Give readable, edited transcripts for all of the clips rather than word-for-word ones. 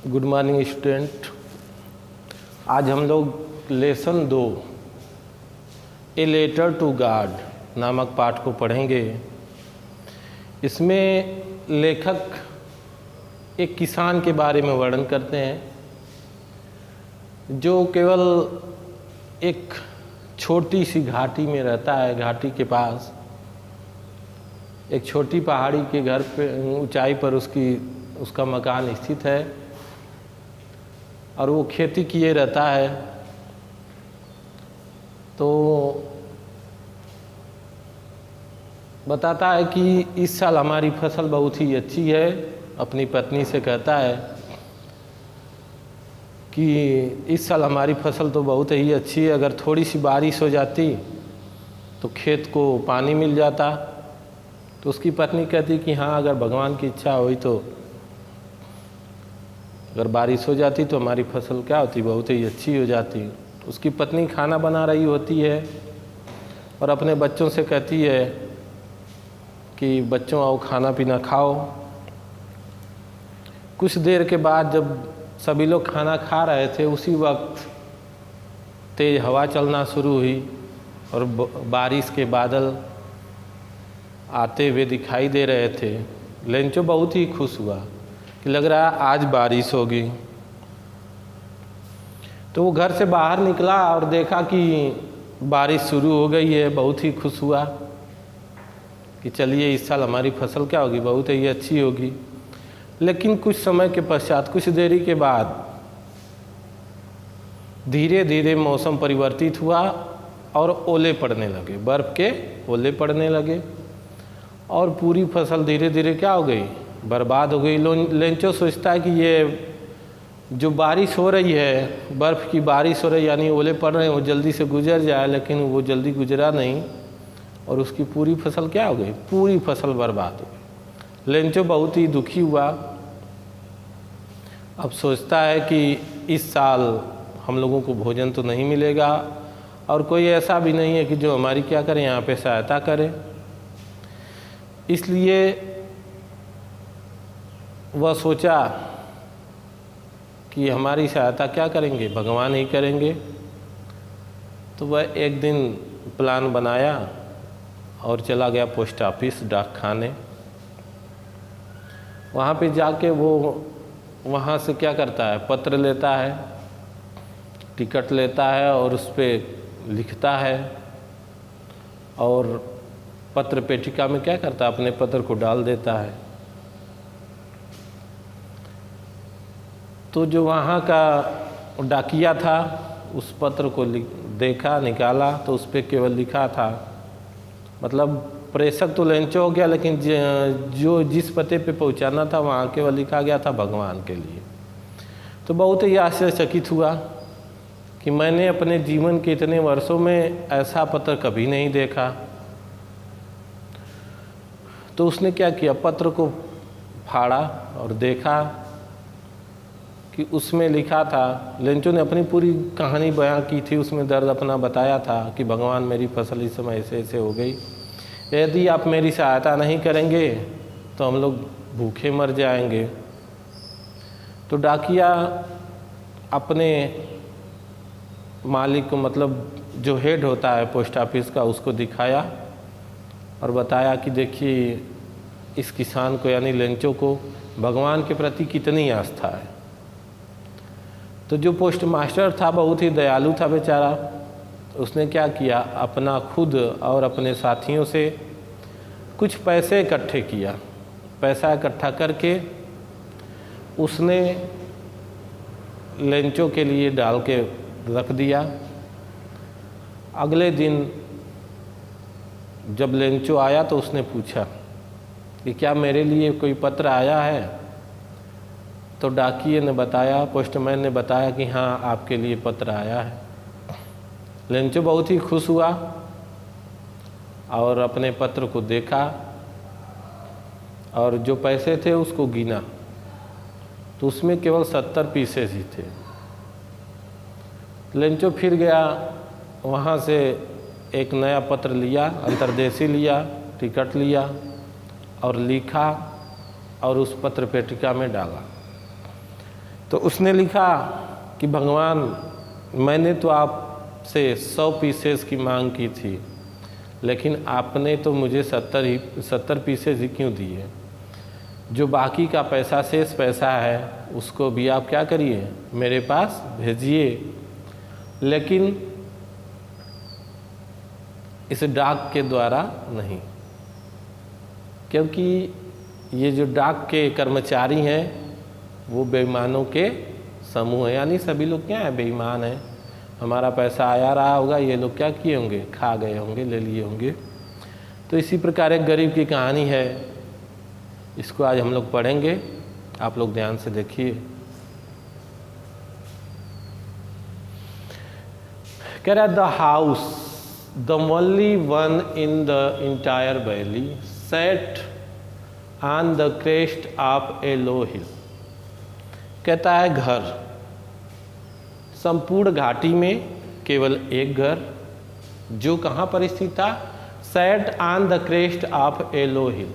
Good morning student. आज हम लोग lesson 2 A letter to God नामक पाठ को पढ़ेंगे। इसमें लेखक एक किसान के बारे में वर्णन करते हैं जो केवल एक छोटी सी घाटी में रहता है। घाटी के पास एक छोटी पहाड़ी के घर पे ऊंचाई पर उसका मकान स्थित है और वो खेती किए रहता है। तो बताता है कि इस साल हमारी फसल बहुत ही अच्छी है। अपनी पत्नी से कहता है कि इस साल हमारी फसल तो बहुत ही अच्छी है, अगर थोड़ी सी बारिश हो जाती तो खेत को पानी मिल जाता। तो उसकी पत्नी कहती कि हाँ, अगर भगवान की इच्छा हुई तो अगर बारिश हो जाती तो हमारी फसल क्या होती, बहुत ही अच्छी हो जाती। उसकी पत्नी खाना बना रही होती है और अपने बच्चों से कहती है कि बच्चों आओ खाना पीना खाओ। कुछ देर के बाद जब सभी लोग खाना खा रहे थे उसी वक्त तेज़ हवा चलना शुरू हुई और बारिश के बादल आते हुए दिखाई दे रहे थे। लेंचो बहुत ही खुश हुआ कि लग रहा है आज बारिश होगी। तो वो घर से बाहर निकला और देखा कि बारिश शुरू हो गई है। बहुत ही खुश हुआ कि चलिए इस साल हमारी फसल क्या होगी, बहुत ही अच्छी होगी। लेकिन कुछ समय के पश्चात, कुछ देरी के बाद धीरे धीरे मौसम परिवर्तित हुआ और ओले पड़ने लगे, बर्फ़ के ओले पड़ने लगे और पूरी फसल धीरे धीरे क्या हो गई, बर्बाद हो गई। लेंचो सोचता है कि ये जो बारिश हो रही है, बर्फ़ की बारिश हो रही है, यानी ओले पड़ रहे हैं, वो जल्दी से गुजर जाए, लेकिन वो जल्दी गुजरा नहीं और उसकी पूरी फसल क्या हो गई, पूरी फसल बर्बाद हो गई। लेंचो बहुत ही दुखी हुआ। अब सोचता है कि इस साल हम लोगों को भोजन तो नहीं मिलेगा और कोई ऐसा भी नहीं है कि जो हमारी क्या करे, यहाँ पे सहायता करे। इसलिए वह सोचा कि हमारी सहायता क्या करेंगे, भगवान ही करेंगे। तो वह एक दिन प्लान बनाया और चला गया पोस्ट ऑफिस, डाक खाने। वहाँ पे जाके वो वहाँ से क्या करता है, पत्र लेता है, टिकट लेता है और उस पर लिखता है और पत्र पेटिका में क्या करता है, अपने पत्र को डाल देता है। तो जो वहाँ का डाकिया था उस पत्र को देखा, निकाला तो उस पर केवल लिखा था, मतलब प्रेषक तो लेंचो हो गया, लेकिन जो जिस पते पे पहुँचाना था वहाँ केवल लिखा गया था भगवान के लिए। तो बहुत ही आश्चर्यचकित हुआ कि मैंने अपने जीवन के इतने वर्षों में ऐसा पत्र कभी नहीं देखा। तो उसने क्या किया, पत्र को फाड़ा और देखा कि उसमें लिखा था, लेंचो ने अपनी पूरी कहानी बयां की थी, उसमें दर्द अपना बताया था कि भगवान मेरी फसल इस समय ऐसे ऐसे हो गई, यदि आप मेरी सहायता नहीं करेंगे तो हम लोग भूखे मर जाएंगे। तो डाकिया अपने मालिक को, मतलब जो हेड होता है पोस्ट ऑफिस का, उसको दिखाया और बताया कि देखिए इस किसान को यानी लेंचो को भगवान के प्रति कितनी आस्था है। तो जो पोस्ट मास्टर था बहुत ही दयालु था बेचारा। उसने क्या किया, अपना खुद और अपने साथियों से कुछ पैसे इकट्ठे किया। पैसा इकट्ठा करके उसने लेंचो के लिए डाल के रख दिया। अगले दिन जब लेंचो आया तो उसने पूछा कि क्या मेरे लिए कोई पत्र आया है। तो डाकिये ने बताया, पोस्टमैन ने बताया कि हाँ, आपके लिए पत्र आया है। लेंचो बहुत ही खुश हुआ और अपने पत्र को देखा और जो पैसे थे उसको गिना तो उसमें केवल 70 पीसेस ही थे। लेंचो फिर गया, वहाँ से एक नया पत्र लिया, अंतर्देशी लिया, टिकट लिया और लिखा और उस पत्र पेटिका में डाला तो उसने लिखा कि भगवान, मैंने तो आपसे 100 पीसेस की मांग की थी, लेकिन आपने तो मुझे 70 पीसेस ही क्यों दिए? जो बाकी का पैसा, शेष पैसा है, उसको भी आप क्या करिए, मेरे पास भेजिए, लेकिन इस डाक के द्वारा नहीं, क्योंकि ये जो डाक के कर्मचारी हैं वो बेईमानों के समूह है। यानी सभी लोग क्या है, बेईमान हैं। हमारा पैसा आया रहा होगा, ये लोग क्या किए होंगे, खा गए होंगे, ले लिए होंगे। तो इसी प्रकार एक गरीब की कहानी है, इसको आज हम लोग पढ़ेंगे, आप लोग ध्यान से देखिए। कह रहा, the house, the only one in the entire valley, set on the crest of a low hill. कहता है घर, संपूर्ण घाटी में केवल एक घर, जो कहाँ पर स्थित था, set on the crest of a low hill,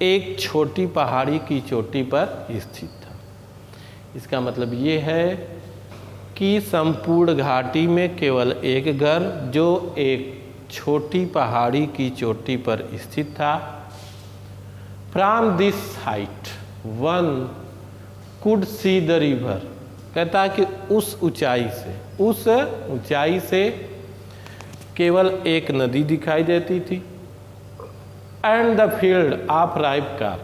एक छोटी पहाड़ी की चोटी पर स्थित था। इसका मतलब ये है कि संपूर्ण घाटी में केवल एक घर, जो एक छोटी पहाड़ी की चोटी पर स्थित था। From this height one could see the river. कहता है कि उस ऊंचाई से केवल एक नदी दिखाई देती थी। And the field of ripe car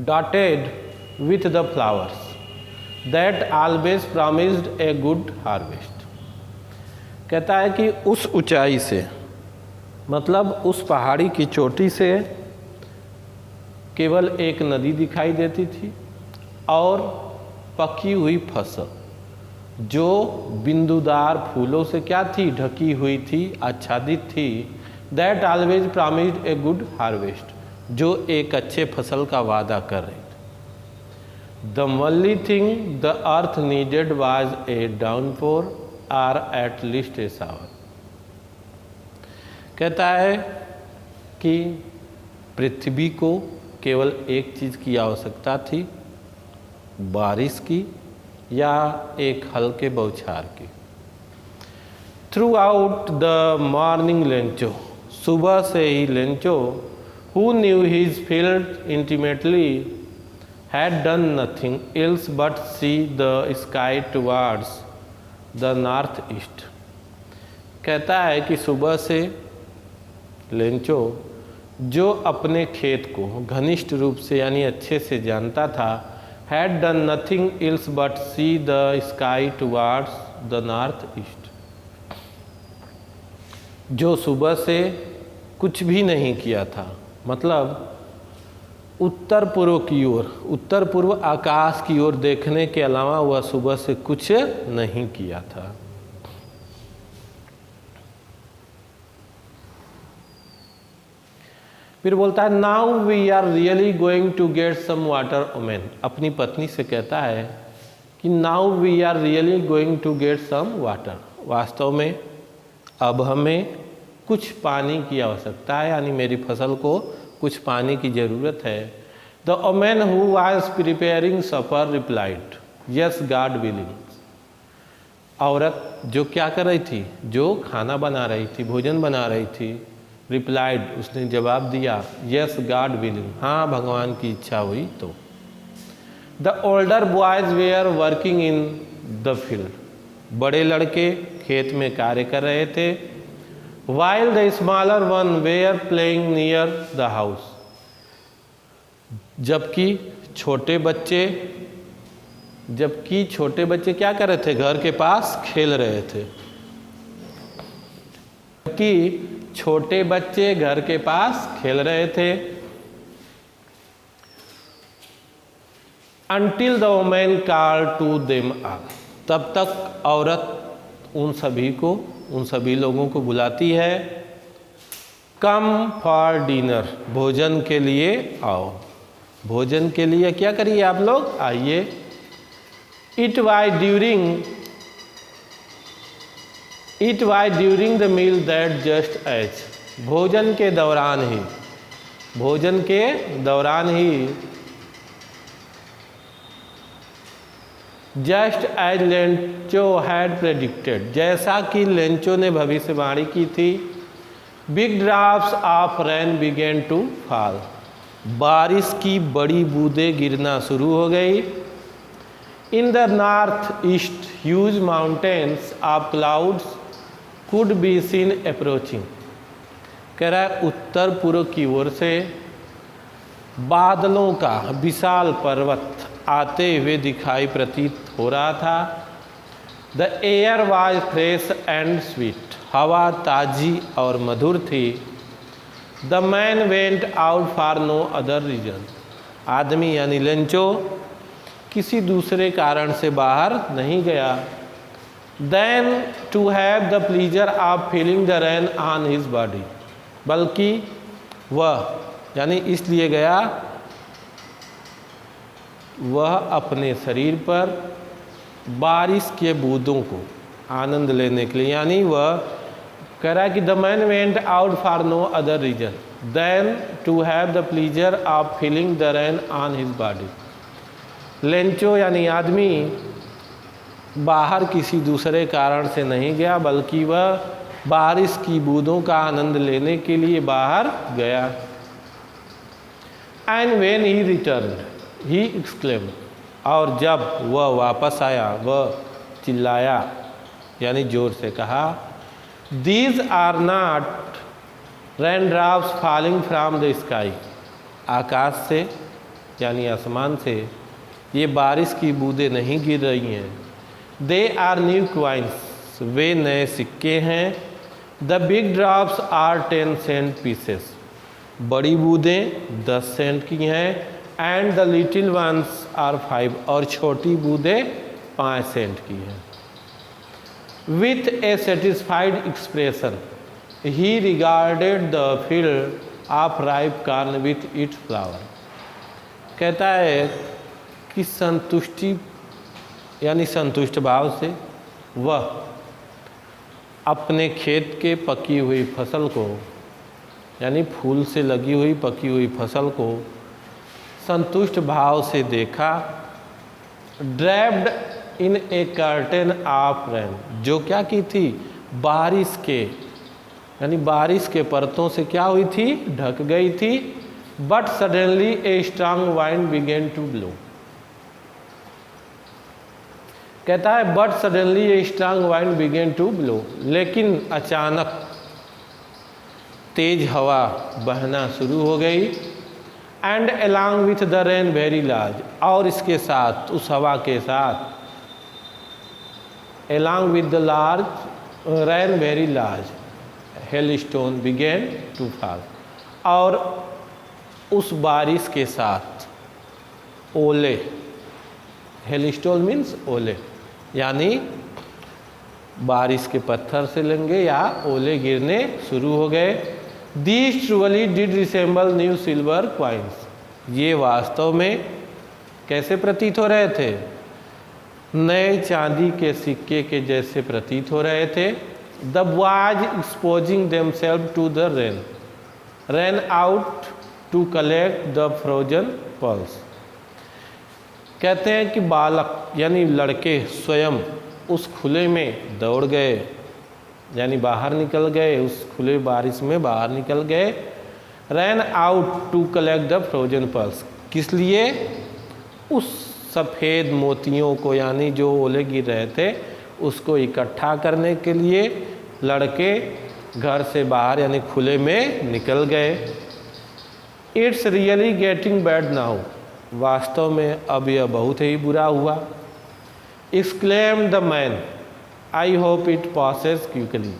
dotted with the flowers that always promised a good harvest. कहता है कि उस ऊंचाई से, मतलब उस पहाड़ी की चोटी से केवल एक नदी दिखाई देती थी और पकी हुई फसल जो बिंदुदार फूलों से क्या थी, ढकी हुई थी, आच्छादित थी। That always promised a good harvest, जो एक अच्छे फसल का वादा कर रही थी। The only thing the earth needed was a downpour or at least a shower. कहता है कि पृथ्वी को केवल एक चीज़ की आवश्यकता थी, बारिश की या एक हल्के बौछार की। Throughout the morning Lencho, सुबह से ही Lencho, who knew his field intimately, had done nothing else but see the sky towards the north east. कहता है कि सुबह से लेंचो, जो अपने खेत को घनिष्ठ रूप से यानी अच्छे से जानता था, had done nothing else but see the sky towards the north east, जो सुबह से कुछ भी नहीं किया था, मतलब उत्तर पूर्व की ओर, उत्तर पूर्व आकाश की ओर देखने के अलावा वह सुबह से कुछ नहीं किया था। फिर बोलता है, now we are really going to get some water woman. अपनी पत्नी से कहता है कि now we are really going to get some water, वास्तव में अब हमें कुछ पानी की आवश्यकता है, यानी मेरी फसल को कुछ पानी की ज़रूरत है। The woman who was preparing supper replied, yes God willing. औरत जो क्या कर रही थी, जो खाना बना रही थी, भोजन बना रही थी, रिप्लाइड, उसने जवाब दिया, यस गॉड विलिंग, हाँ भगवान की इच्छा हुई तो। The older boys were working in the field, बड़े लड़के खेत में कार्य कर रहे थे। While the smaller one were playing near the house, जबकि छोटे बच्चे क्या कर रहे थे, घर के पास खेल रहे थे। कि छोटे बच्चे घर के पास खेल रहे थे। Until the woman called to them all, तब तक औरत उन सभी लोगों को बुलाती है। कम फॉर डिनर, भोजन के लिए आओ, भोजन के लिए क्या करिए आप लोग, आइए। It was during the meal that just as, भोजन के दौरान ही just as Lencho had predicted, जैसा कि लेंचो ने भविष्यवाणी की थी, big drops of rain began to fall, बारिश की बड़ी बूंदें गिरना शुरू हो गई। In the north east huge mountains of clouds could be seen approaching, कह रहा है उत्तर पूर्व की ओर से बादलों का विशाल पर्वत आते हुए दिखाई प्रतीत हो रहा था। The air was fresh and sweet, हवा ताजी और मधुर थी। The man went out for no other reason, आदमी यानी लेंचो किसी दूसरे कारण से बाहर नहीं गया। Than to have the pleasure of feeling the rain on his body, बल्कि वह यानी इसलिए गया वह अपने शरीर पर बारिश के बूंदों को आनंद लेने के लिए, यानी वह कह रहा है कि the man went out for no other reason than to have the pleasure of feeling the rain on his body. Lencho यानी आदमी बाहर किसी दूसरे कारण से नहीं गया, बल्कि वह बारिश की बूंदों का आनंद लेने के लिए बाहर गया। And when he return he exclaimed, और जब वह वापस आया वह चिल्लाया यानी जोर से कहा, these are not rain drops falling from the sky, आकाश से यानी आसमान से ये बारिश की बूंदें नहीं गिर रही हैं। दे आर न्यू क्वाइंस, वे नए सिक्के हैं। The big drops are 10 cent pieces, बड़ी बूंदें 10 सेंट की हैं। And the little ones are 5, और छोटी बूंदें 5 सेंट की हैं। With a satisfied expression he regarded the field of ripe corn with its flower, कहता है कि संतुष्टि यानी संतुष्ट भाव से वह अपने खेत के पकी हुई फसल को यानी फूल से लगी हुई पकी हुई फसल को संतुष्ट भाव से देखा। Draped in A curtain of rain, जो क्या की थी, बारिश के यानी बारिश के परतों से क्या हुई थी, ढक गई थी। But suddenly a strong wind began to blow, कहता है but suddenly a strong wind began to blow, लेकिन अचानक तेज हवा बहना शुरू हो गई। And along with the rain very large, और इसके साथ उस हवा के साथ along with the large rain very large hailstone began to fall, और उस बारिश के साथ ओले, हेलस्टोन मीन्स ओले यानी बारिश के पत्थर से लेंगे या ओले गिरने शुरू हो गए। These truly did resemble new silver coins, ये वास्तव में कैसे प्रतीत हो रहे थे, नए चांदी के सिक्के के जैसे प्रतीत हो रहे थे। The boys exposing themselves to the rain, ran out to collect the frozen pearls, कहते हैं कि बालक यानी लड़के स्वयं उस खुले में दौड़ गए यानी बाहर निकल गए, उस खुले बारिश में बाहर निकल गए। Ran out to collect the frozen pearls, किस लिए, उस सफ़ेद मोतियों को यानी जो ओले गिर रहे थे उसको इकट्ठा करने के लिए लड़के घर से बाहर यानी खुले में निकल गए। It's really getting bad now, वास्तव में अब यह बहुत ही बुरा हुआ। Exclaim the man, I hope it passes quickly,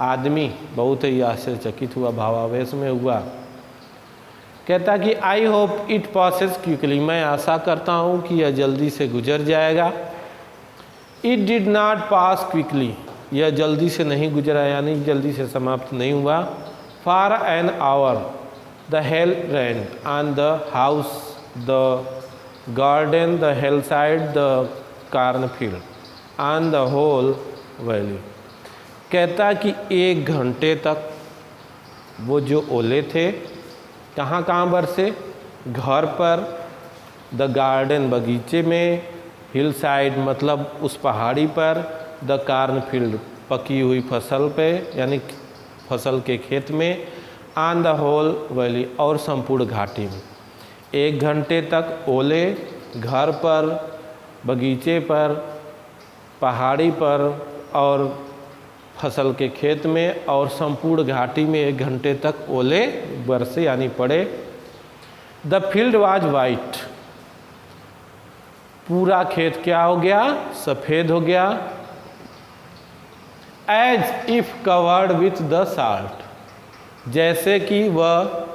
आदमी बहुत ही आश्चर्यचकित हुआ, भावावेश में हुआ, कहता कि I hope it passes quickly, मैं आशा करता हूँ कि यह जल्दी से गुजर जाएगा। It did not pass quickly, यह जल्दी से नहीं गुजरा यानी जल्दी से समाप्त नहीं हुआ। For an hour the hail rain on the house, the garden, the hillside, the cornfield, on the whole valley, कहता कि 1 घंटे तक वो जो ओले थे कहाँ कहाँ बरसे, घर पर, द गार्डन बगीचे में, हिल साइड मतलब उस पहाड़ी पर, द कार्न फील्ड पकी हुई फसल पे यानी फसल के खेत में, ऑन द होल वैली और संपूर्ण घाटी में। 1 घंटे तक ओले घर पर, बगीचे पर, पहाड़ी पर और फसल के खेत में और संपूर्ण घाटी में 1 घंटे तक ओले बरसे यानी पड़े। द फील्ड वाज वाइट, पूरा खेत क्या हो गया? सफ़ेद हो गया। As if covered with the salt, जैसे कि वह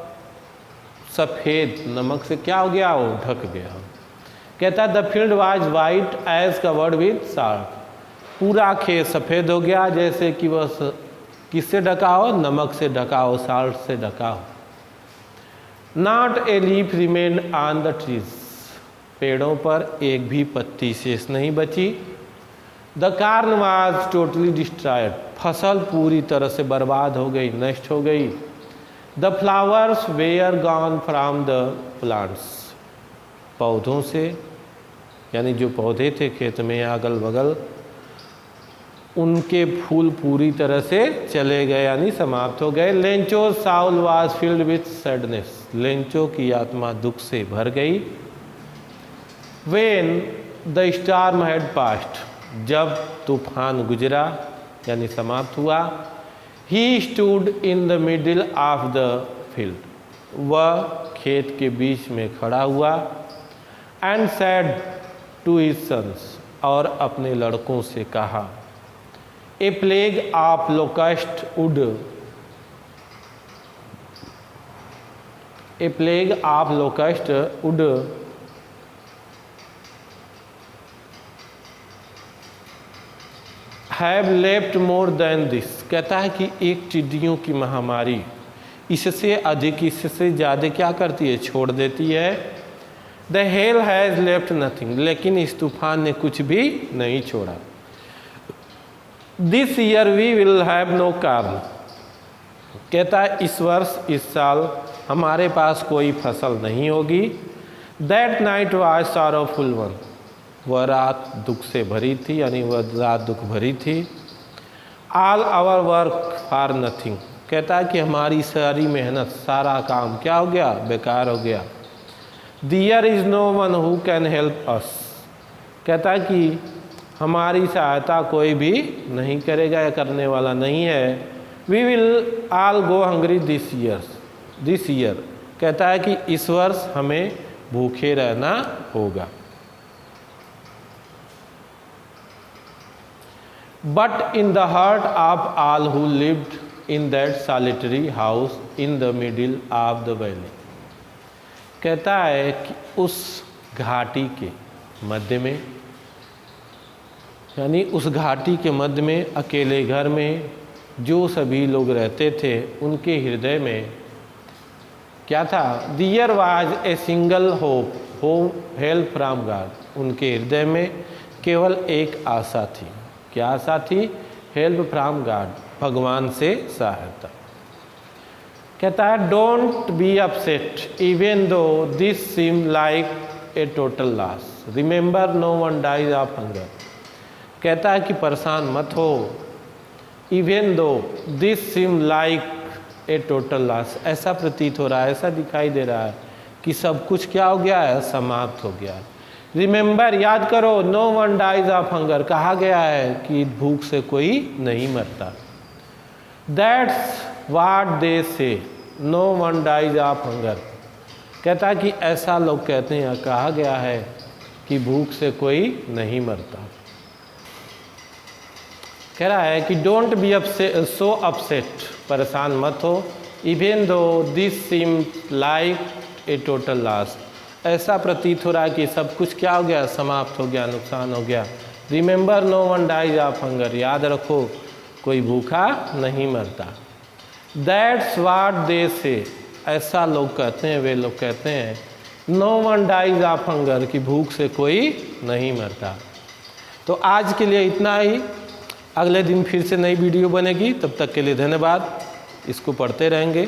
सफ़ेद नमक से क्या हो गया? वो ढक गया। कहता है the field was white as covered with salt, पूरा खेत सफ़ेद हो गया जैसे कि वह किससे ढका हो? नमक से ढका हो, साल्ट से ढका हो। Not a leaf remained on the trees, पेड़ों पर एक भी पत्ती शेष नहीं बची। The corn was totally destroyed, फसल पूरी तरह से बर्बाद हो गई, नष्ट हो गई। The flowers were gone from the plants, पौधों से यानी जो पौधे थे खेत में अगल बगल, उनके फूल पूरी तरह से चले गए यानी समाप्त हो गए। Lencho soul was filled with sadness, Lencho की आत्मा दुख से भर गई। When the storm had passed, जब तूफान गुजरा यानी समाप्त हुआ। He stood in the middle of the field, वह खेत के बीच में खड़ा हुआ। And said to his sons, और अपने लड़कों से कहा। A plague of locust would, a plague of locust would have left more than this, कहता है कि एक टिड्डियों की महामारी इससे अधिक, इससे ज़्यादा क्या करती है? छोड़ देती है। The hail has left nothing, लेकिन इस तूफान ने कुछ भी नहीं छोड़ा। This year we will have no corn, कहता है इस वर्ष, इस साल हमारे पास कोई फसल नहीं होगी। That night was sorrowful one, वह रात दुख से भरी थी यानी वह रात दुख भरी थी। All our work for nothing, कहता है कि हमारी सारी मेहनत, सारा काम क्या हो गया? बेकार हो गया। There is no one who can help us, कहता है कि हमारी सहायता कोई भी नहीं करेगा या करने वाला नहीं है। We will all go hungry this year, कहता है कि इस वर्ष हमें भूखे रहना होगा। But in the heart of all who lived in that solitary house in the middle of the valley, कहता है कि उस घाटी के मध्य में यानी उस घाटी के मध्य में अकेले घर में जो सभी लोग रहते थे उनके हृदय में क्या था? There was a single hope help from God, उनके हृदय में केवल एक आशा थी। क्या आशा थी? हेल्प फ्रॉम गॉड, भगवान से सहायता। कहता है don't be upset even though this seem like a total loss, remember no one dies of hunger, कहता है कि परेशान मत हो। Even though this seem like a total loss, ऐसा प्रतीत हो रहा है, ऐसा दिखाई दे रहा है कि सब कुछ क्या हो गया है? समाप्त हो गया है। रिमेंबर, याद करो, no one dies of hunger, कहा गया है कि भूख से कोई नहीं मरता। That's what they say, no one dies of hunger, कहता है कि ऐसा लोग कहते हैं, कहा गया है कि भूख से कोई नहीं मरता। कह रहा है कि डोंट बी सो अपसेट, परेशान मत हो। Even though this seem like a total loss, ऐसा प्रतीत हो रहा है कि सब कुछ क्या हो गया? समाप्त हो गया, नुकसान हो गया। Remember no one dies of hunger, याद रखो कोई भूखा नहीं मरता। दैट्स व्हाट दे से, ऐसा लोग कहते हैं, वे लोग कहते हैं no one dies of hunger, कि भूख से कोई नहीं मरता। तो आज के लिए इतना ही, अगले दिन फिर से नई वीडियो बनेगी, तब तक के लिए धन्यवाद। इसको पढ़ते रहेंगे।